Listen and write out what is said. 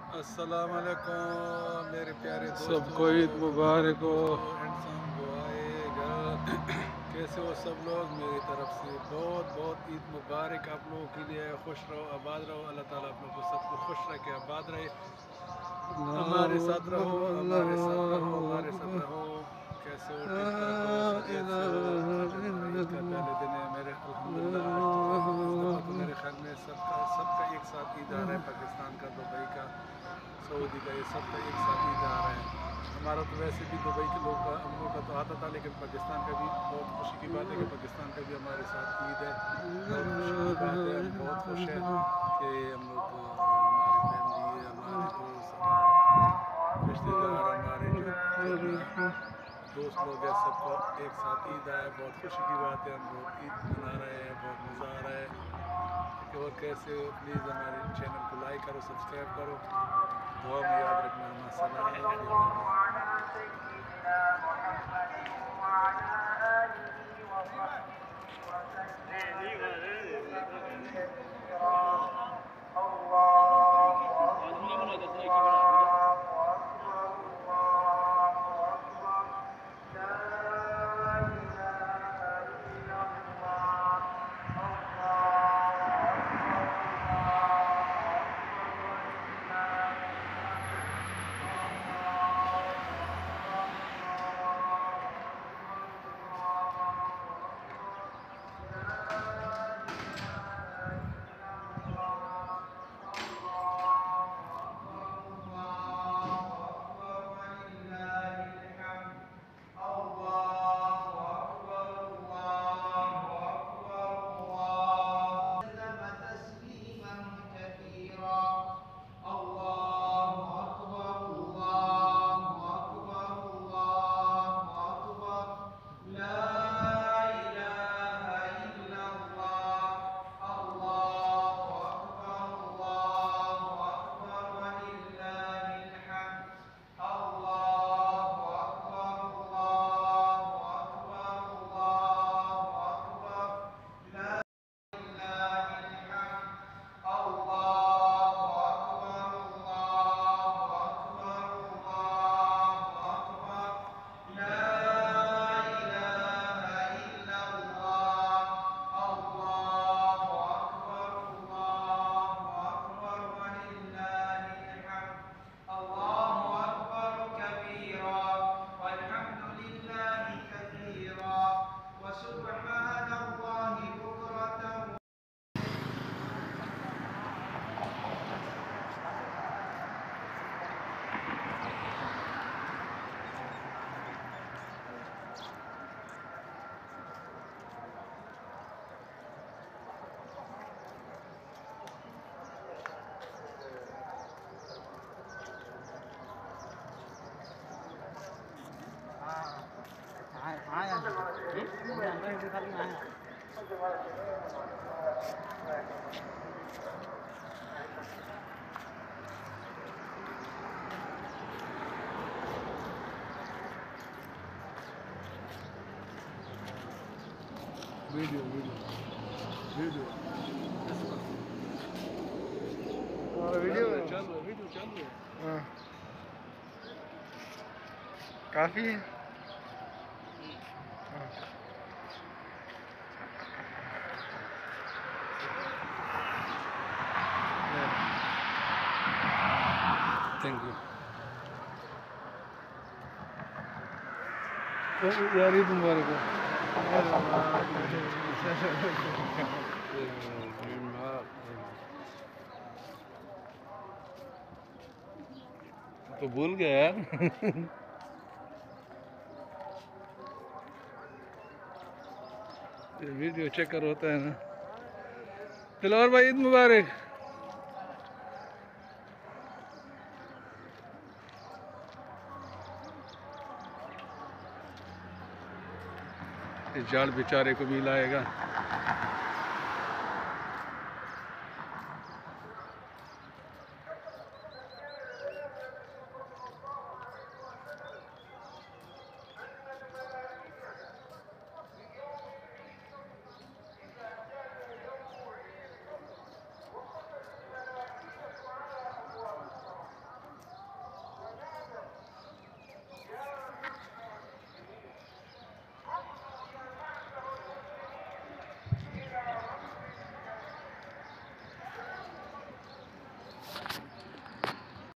अस्सलाम वालेकुम मेरे प्यारे दोस्तों, सबको ईद मुबारक हो। कैसे हो सब लोग। मेरी तरफ से बहुत बहुत ईद मुबारक आप लोगों के लिए। खुश रहो, आबाद रहो। अल्लाह ताला आप लोगों को सबको खुश रखे, आबाद रहे। हमारे साथ रहो, हमारे साथ रहो, हमारे साथ रहो। कैसे हो? ठीक ठाक हो? खैरियत से हो? आज हमारा ईद का पहले दिन है मेरे। अल्हम्दुलिल्लाह आज तो इस दफ़ा तो मेरे ख्याल में सबका सबका एक साथ ईद आ रहा है। पाकिस्तान का, दुबई का, सऊदी का, ये सबका एक साथ ईद आ रहा है। हमारा तो वैसे भी दुबई के लोग का, हम लोग का तो आता था, लेकिन पाकिस्तान का भी बहुत खुशी की बात है कि पाकिस्तान का भी हमारे साथ ईद है। बहुत खुशी की बात है, हम बहुत खुश हैं कि हम लोग, हमारी फैमिली, हमारे दोस्त, हमारे रिश्तेदार, हमारे जो जितना दोस्त लोग हैं, सबका एक साथ ईद आया। बहुत खुशी की बात है, हम बहुत ईद मना रहे हैं, बहुत मज़ा आ रहा है। और कैसे हो? प्लीज़ हमारे चैनल को लाइक करो, सब्सक्राइब करो, दुआ में याद रखना। वीडियो वीडियो वीडियो वीडियो चल रहा, वीडियो चल रहा है। हाँ, काफ़ी है। थैंक यू यार ईद मुबारक हो। तो भूल गया यार। वीडियो चेकर होता है ना। दिलवर भाई ईद मुबारक। इस जाड़ बेचारे को भी लाएगा।